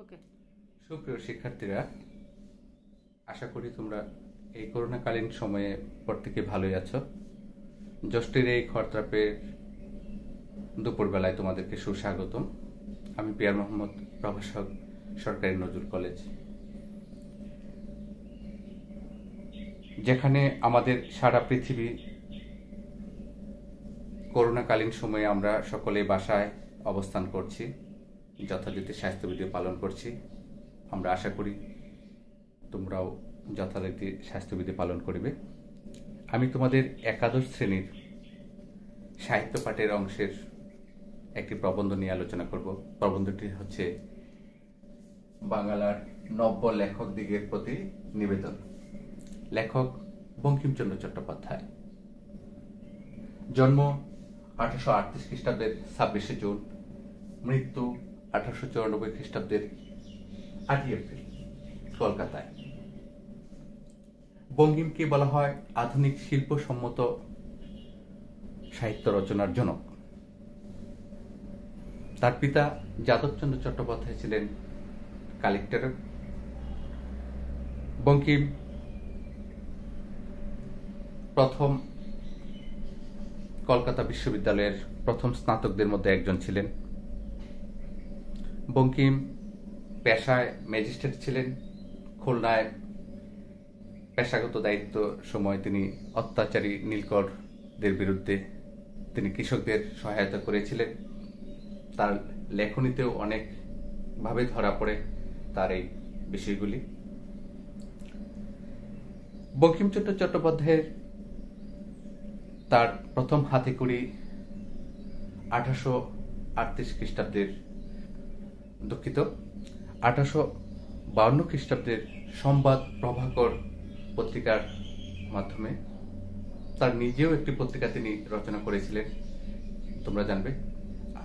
ওকে। সুপ্রিয় শিক্ষার্থীরা, আশা করি তোমরা এই করোনাকালীন সময়ে প্রত্যেকে ভালোই আছো। জ্যৈষ্ঠের এই খরতাপের দুপুরবেলায় তোমাদেরকে সুস্বাগতম। আমি পিয়ার মোহাম্মদ, প্রভাষক, সরকারি নজরুল কলেজ। যেখানে আমাদের সারা পৃথিবী করোনাকালীন সময়ে আমরা সকলে বাসায় অবস্থান করছি, যথাযথ স্বাস্থ্যবিধি পালন করছি। আমরা আশা করি তোমরাও যথারীতি স্বাস্থ্যবিধি পালন করবে। আমি তোমাদের একাদশ শ্রেণীর সাহিত্য পাঠের অংশের একটি প্রবন্ধ নিয়ে আলোচনা করব। প্রবন্ধটি হচ্ছে বাংলার নব্য লেখক দিগের প্রতি নিবেদন। লেখক বঙ্কিমচন্দ্র চট্টোপাধ্যায়। জন্ম 1838 খ্রিস্টাব্দের 26শে জুন, মৃত্যু 1894 খ্রিস্টাব্দের 8ই এপ্রিল, কলকাতায়। বঙ্কিমকে বলা হয় আধুনিক শিল্পসম্মত সাহিত্য রচনার জনক। তার পিতা যাদবচন্দ্র চট্টোপাধ্যায় ছিলেন কালেক্টর। বঙ্কিম প্রথম কলকাতা বিশ্ববিদ্যালয়ের প্রথম স্নাতকদের মধ্যে একজন ছিলেন। বঙ্কিম পেশায় ম্যাজিস্ট্রেট ছিলেন। খুলনায় পেশাগত দায়িত্ব সময় তিনি অত্যাচারী নীলকরদের বিরুদ্ধে তিনি কৃষকদের সহায়তা করেছিলেন। তার লেখনীতেও অনেকভাবে ধরা পড়ে তার এই বিষয়গুলি। বঙ্কিমচন্দ্র চট্টোপাধ্যায়ের তার প্রথম হাতেখড়ি 1838 খ্রিস্টাব্দের 1852 খ্রিস্টাব্দের সংবাদ প্রভাকর পত্রিকার মাধ্যমে। তার নিজেও একটি পত্রিকা তিনি রচনা করেছিলেন, তোমরা জানবে,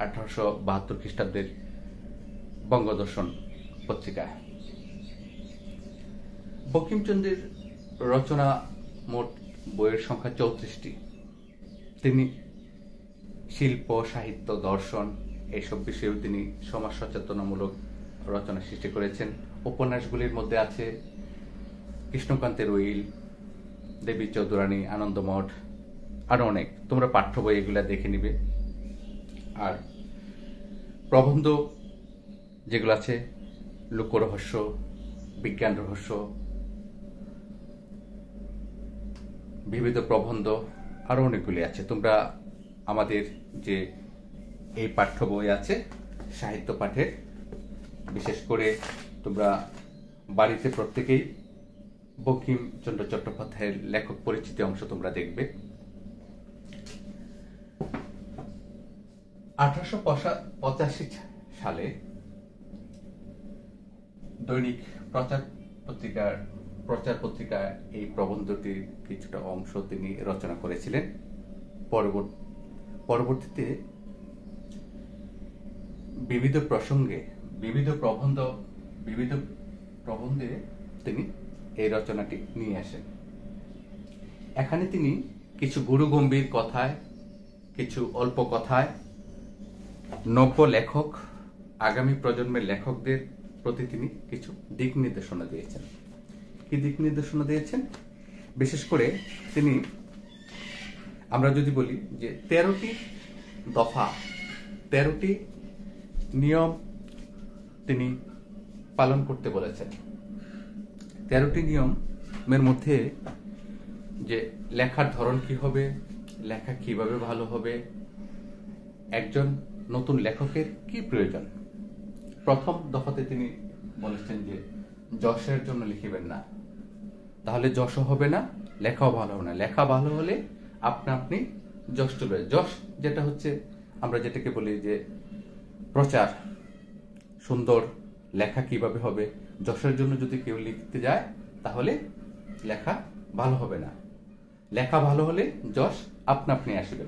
1872 খ্রিস্টাব্দের বঙ্গদর্শন পত্রিকা। বঙ্কিমচন্দ্রের রচনা মোট বইয়ের সংখ্যা 34টি। তিনি শিল্প, সাহিত্য, দর্শন এইসব বিষয়েও তিনি সমাজ সচেতনামূলক রচনা সৃষ্টি করেছেন। উপন্যাসগুলির মধ্যে আছে কৃষ্ণকান্তের উইল, দেবী চৌধুরানী, আনন্দমঠ, আরো অনেক। তোমরা পাঠ্য বই এগুলা দেখে নিবে। আর প্রবন্ধ যেগুলো আছে, লোকরহস্য, বিজ্ঞান রহস্য, বিবিধ প্রবন্ধ, আরো অনেকগুলি আছে। তোমরা আমাদের যে এই পাঠ্য বই আছে সাহিত্য পাঠের, বিশেষ করে তোমরা বাড়িতে প্রত্যেকেই বঙ্কিমচন্দ্র চট্টোপাধ্যায়ের লেখক পরিচিতি অংশ তোমরা দেখবে। 1885 সালে দৈনিক প্রচার পত্রিকায় এই প্রবন্ধটির কিছুটা অংশ তিনি রচনা করেছিলেন। পরবর্তীতে বিবিধ প্রসঙ্গে বিবিধ প্রবন্ধে তিনি এই রচনাটি নিয়ে আসেন। এখানে তিনি কিছু গুরুগম্ভীর কথায়, কিছু অল্প কথায় নব্য লেখক, আগামী প্রজন্মের লেখকদের প্রতি তিনি কিছু দিক নির্দেশনা দিয়েছেন। কি দিক নির্দেশনা দিয়েছেন? বিশেষ করে তিনি, আমরা যদি বলি যে 13টি দফা, 13টি নিয়ম তিনি পালন করতে বলেছেন। 13টি নিয়মের মধ্যে যে লেখার ধরন কি হবে, লেখা কিভাবে ভালো হবে, একজন নতুন লেখকের কি প্রয়োজন। প্রথম দফাতে তিনি বলেছেন যে যশের জন্য লিখিবেন না, তাহলে যশও হবে না, লেখাও ভালো হবে না। লেখা ভালো হলে আপনি যশ চলবে। যশ যেটা হচ্ছে, আমরা যেটাকে বলি যে প্রচার, সুন্দর লেখা কিভাবে হবে। যশের জন্য যদি কেউ লিখতে যায় তাহলে লেখা ভালো হবে না। লেখা ভালো হলে যশ আপনি আসবে।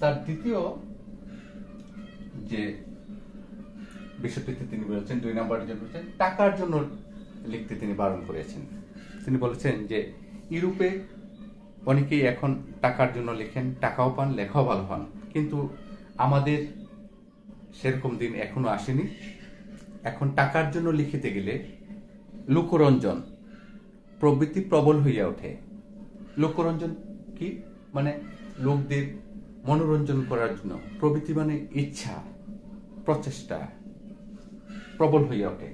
তার দ্বিতীয় যে বিষয়টিতে তিনি বলেছেন, 2 নম্বরের জন্য বলেছেন টাকার জন্য লিখতে তিনি বারণ করেছেন। তিনি বলেছেন যে ইউরোপে অনেকেই এখন টাকার জন্য লেখেন, টাকাও পান, লেখাও ভালো হন, কিন্তু আমাদের সেরকম দিন এখনো আসেনি। এখন টাকার জন্য লিখিতে গেলে লোকরঞ্জন প্রবৃত্তি প্রবল হইয়া ওঠে। লোকরঞ্জন কি মানে লোকদের মনোরঞ্জন করার জন্য, প্রবৃত্তি মানে ইচ্ছা, প্রচেষ্টা প্রবল হইয়া ওঠে।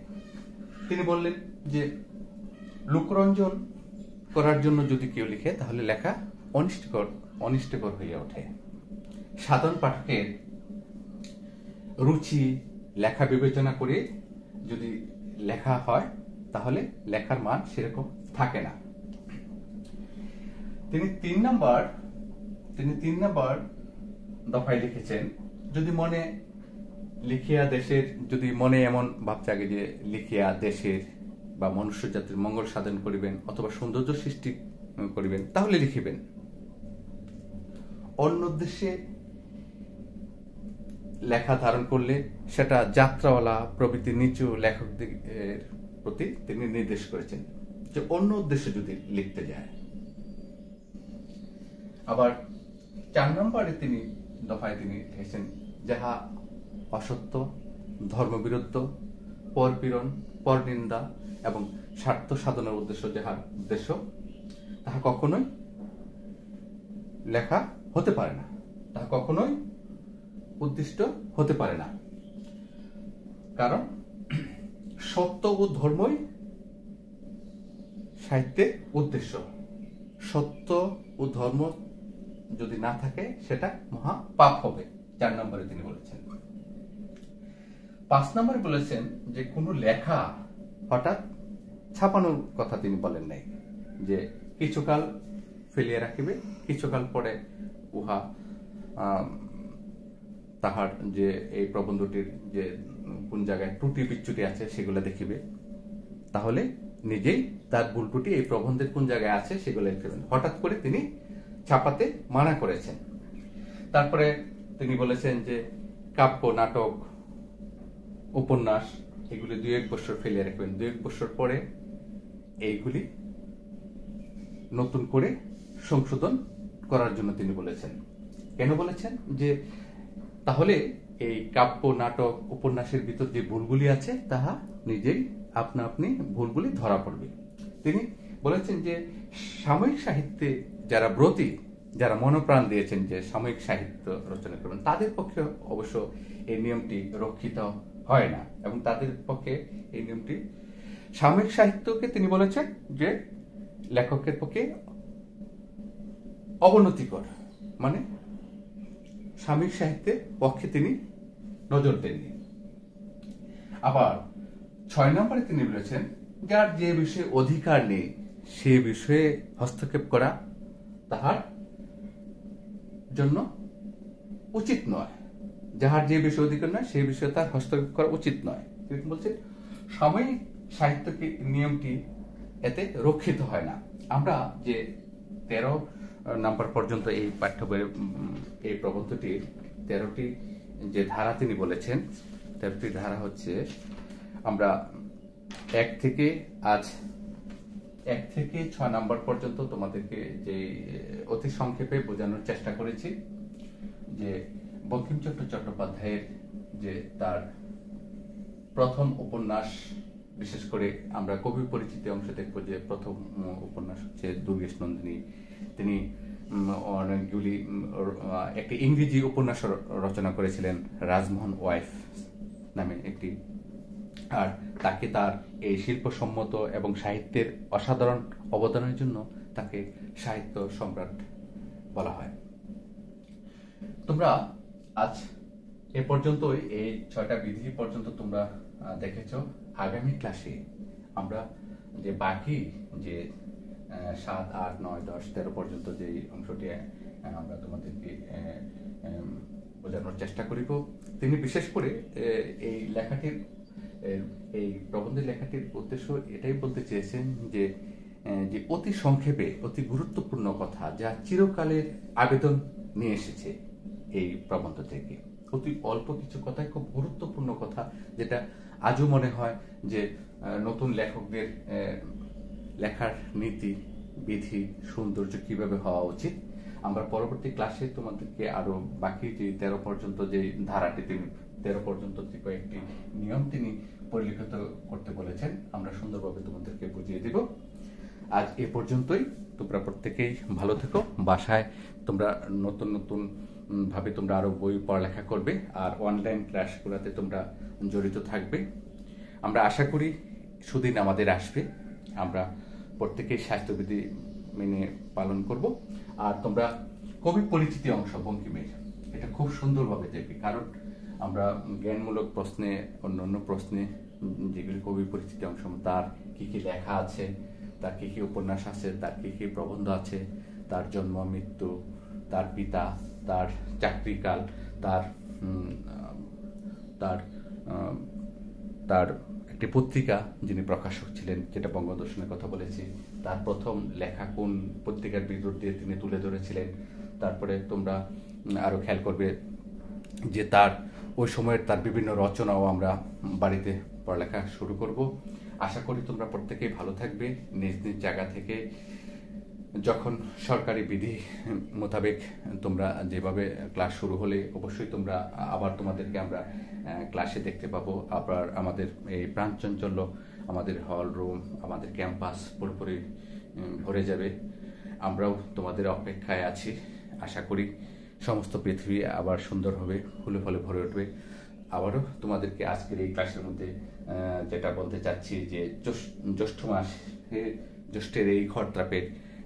তিনি বললেন যে লোকরঞ্জন করার জন্য যদি কেউ লিখে তাহলে লেখা অনিষ্টকর হইয়া ওঠে। সাধারণ পাঠকের রুচি লেখা বিবেচনা করে যদি লেখা হয় তাহলে লেখার মান সেরকম থাকে না। তিনি তিন নম্বর দফায় লিখেছেন, যদি মনে লিখিয়া দেশের, যদি মনে এমন ভাব জাগে যে লিখিয়া দেশের বা মনুষ্য জাতির মঙ্গল সাধন করিবেন অথবা সৌন্দর্য সৃষ্টি করিবেন তাহলে লিখিবেন। অন্য উদ্দেশ্যে লেখা ধারণ করলে সেটা যাত্রাওয়ালা প্রভৃতি নিচু লেখকদের প্রতি তিনি নির্দেশ করেছেন যে অন্য উদ্দেশ্যে যদি লিখতে যায়। আবার 4 নম্বরে তিনি দফায় তিনি লিখেছেন, যাহা অসত্য, ধর্মবিরুদ্ধ, পরপীড়ন, পরনিন্দা এবং স্বার্থ সাধনের উদ্দেশ্য যাহার উদ্দেশ্য, তাহা কখনোই লেখা হতে পারে না, তাহা কখনোই উদ্দিষ্ট হতে পারে না। কারণ সত্য ও ধর্মই সাহিত্যের উদ্দেশ্য। সত্য ও ধর্ম যদি না থাকে সেটা মহা পাপ হবে। 4 নম্বরে তিনি বলেছেন। 5 নম্বরে বলেছেন যে কোনো লেখা হঠাৎ ছাপানোর কথা তিনি বলেন নাই, যে কিছুকাল ফেলিয়া রাখিবে, কিছুকাল পরে উহা তাহার যে এই প্রবন্ধটির যে কোন জায়গায় ত্রুটি বিচ্যুতি আছে সেগুলো দেখিবে, তাহলে নিজেই তার ভুল ত্রুটি এই প্রবন্ধের কোন জায়গায় আছে সেগুলো লিখবেন। হঠাৎ করে তিনি ছাপাতে মানা করেছেন। তারপরে তিনি বলেছেন যে কাব্য, নাটক, উপন্যাস এগুলি 2-1 বছর ফেলে রাখবেন, 2-1 বছর পরে এইগুলি নতুন করে সংশোধন করার জন্য তিনি বলেছেন। কেন বলেছেন? যে তাহলে এই কাব্য, নাটক, উপন্যাসের ভিতর যে ভুলগুলি আছে তাহা নিজেই আপনা আপনি ভুলগুলি ধরা পড়বে। তিনি বলেছেন যে সাময়িক সাহিত্যে যারা ব্রতী, যারা মনোপ্রাণ দিয়েছেন যে সাময়িক সাহিত্য রচনা করবেন, তাদের পক্ষে অবশ্য এই নিয়মটি রক্ষিত হয় না, এবং তাদের পক্ষে এই নিয়মটি সাময়িক সাহিত্যকে তিনি বলেছেন যে লেখকের পক্ষে অবনতিকর, মানে সাময়িক সাহিত্যের পক্ষে তিনি নজর দেননি। আবার 6 নম্বরে তিনি বলেছেন, যার যে বিষয়ে অধিকার নেই সে বিষয়ে হস্তক্ষেপ করা তাহার জন্য উচিত নয়। যাহার যে বিষয়ে অধিকার নয় সেই বিষয়ে তার হস্তক্ষেপ করা উচিত নয়। তিনি বলছেন সাময়িক সাহিত্যকে নিয়মটি এতে রক্ষিত হয় না। আমরা যে 13 নম্বর পর্যন্ত এই পাঠ্য বইয়ের এই প্রবন্ধটির 13টি যে ধারা তিনি বলেছেন, 13টি ধারা হচ্ছে, আমরা 1 থেকে 6 নম্বর পর্যন্ত তোমাদেরকে যে অতি সংক্ষেপে বোঝানোর চেষ্টা করেছি যে বঙ্কিমচন্দ্র চট্টোপাধ্যায়ের যে তার প্রথম উপন্যাস, বিশেষ করে আমরা কবি পরিচিতি অংশ দেখবো যে প্রথম উপন্যাস হচ্ছে দুর্গেশ নন্দিনী। তিনি অনেকগুলি একটি ইংরেজি উপন্যাস রচনা করেছিলেন, রাজমোহন ওয়াইফ নামে একটি। আর তাকে তার এই শিল্পসম্মত এবং সাহিত্যের অসাধারণ অবদানের জন্য তাকে সাহিত্য সম্রাট বলা হয়। তোমরা আজ এ পর্যন্তই এই 6টা বিধি পর্যন্ত তোমরা দেখেছ। আগামী ক্লাসে আমরা যে বাকি যে 7, 8, 9, 10, 13 পর্যন্ত যে অংশটি আমরা তোমাদেরকে বোঝানোর চেষ্টা করিব। তিনি বিশেষ করে এই লেখাটির, এই প্রবন্ধের লেখাটির উদ্দেশ্য এটাই বলতে চেয়েছেন যে অতি সংক্ষেপে অতি গুরুত্বপূর্ণ কথা যা চিরকালের আবেদন নিয়ে এসেছে এই প্রবন্ধ থেকে। অতি অল্প কিছু কথাই খুব গুরুত্বপূর্ণ কথা, যেটা আজও মনে হয় যে নতুন লেখকদের লেখার নীতি, বিধি, সৌন্দর্য কিভাবে হওয়া উচিত। আমরা পরবর্তী ক্লাসে তোমাদেরকে আরো বাকি যে 13 পর্যন্ত যে ধারাটি তিনি 13 পর্যন্ত যে কয়েকটি নিয়ম তিনি পরিলিখিত করতে বলেছেন, আমরা সুন্দরভাবে তোমাদেরকে বুঝিয়ে দিব। আজ এ পর্যন্তই। তোমরা প্রত্যেকেই ভালো থেকো। বাসায় তোমরা নতুন নতুন ভাবে তোমরা আরো বই পড়ালেখা করবে, আর অনলাইন ক্লাসগুলোতে তোমরা জড়িত থাকবে। আমরা আশা করি সুদিন আমাদের আসবে, আমরা প্রত্যেকেই স্বাস্থ্যবিধি মেনে পালন করব। আর তোমরা কবি পরিচিতি অংশ বঙ্কিমের এটা খুব সুন্দরভাবে দেখবে, কারণ আমরা জ্ঞানমূলক প্রশ্নে, অন্যান্য প্রশ্নে যেগুলি কবি পরিচিতি অংশ, তার কি কি লেখা আছে, তার কি কি উপন্যাস আছে, তার কি কি প্রবন্ধ আছে, তার জন্ম মৃত্যু, তার পিতা, তার চাকরিকাল, তার তার তার একটি পত্রিকা যিনি প্রকাশক ছিলেন, যেটা বঙ্গদর্শনের কথা বলেছি, তার প্রথম লেখা কোন পত্রিকার বিরুদ্ধে তিনি তুলে ধরেছিলেন। তারপরে তোমরা আরো খেয়াল করবে যে তার ওই সময়ের তার বিভিন্ন রচনাও আমরা বাড়িতে পড়ালেখা শুরু করব। আশা করি তোমরা প্রত্যেকেই ভালো থাকবে। নিজ নিজ জায়গা থেকে যখন সরকারি বিধি মোতাবেক তোমরা যেভাবে ক্লাস শুরু হলে অবশ্যই তোমরা আবার তোমাদেরকে আমরা ক্লাসে দেখতে পাবো। আবার আমাদের এই প্রাণচাঞ্চল্য, আমাদের হল রুম, আমাদের ক্যাম্পাস পুরোপুরি ভরে যাবে। আমরাও তোমাদের অপেক্ষায় আছি। আশা করি সমস্ত পৃথিবী আবার সুন্দর হবে, ফুলে ফলে ভরে উঠবে। আবারও তোমাদেরকে আজকের এই ক্লাসের মধ্যে যেটা বলতে চাচ্ছি যে জ্যৈষ্ঠ মাস, জ্যৈষ্ঠের এই ঘরত্রাপের,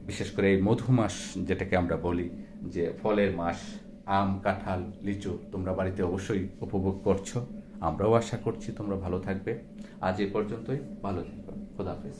বিশেষ করে এই মধু মাস যেটাকে আমরা বলি, যে ফলের মাস, আম, কাঁঠাল, লিচু তোমরা বাড়িতে অবশ্যই উপভোগ করছো। আমরাও আশা করছি তোমরা ভালো থাকবে। আজ এ পর্যন্তই, ভালো থেকো। খোদা হাফেজ।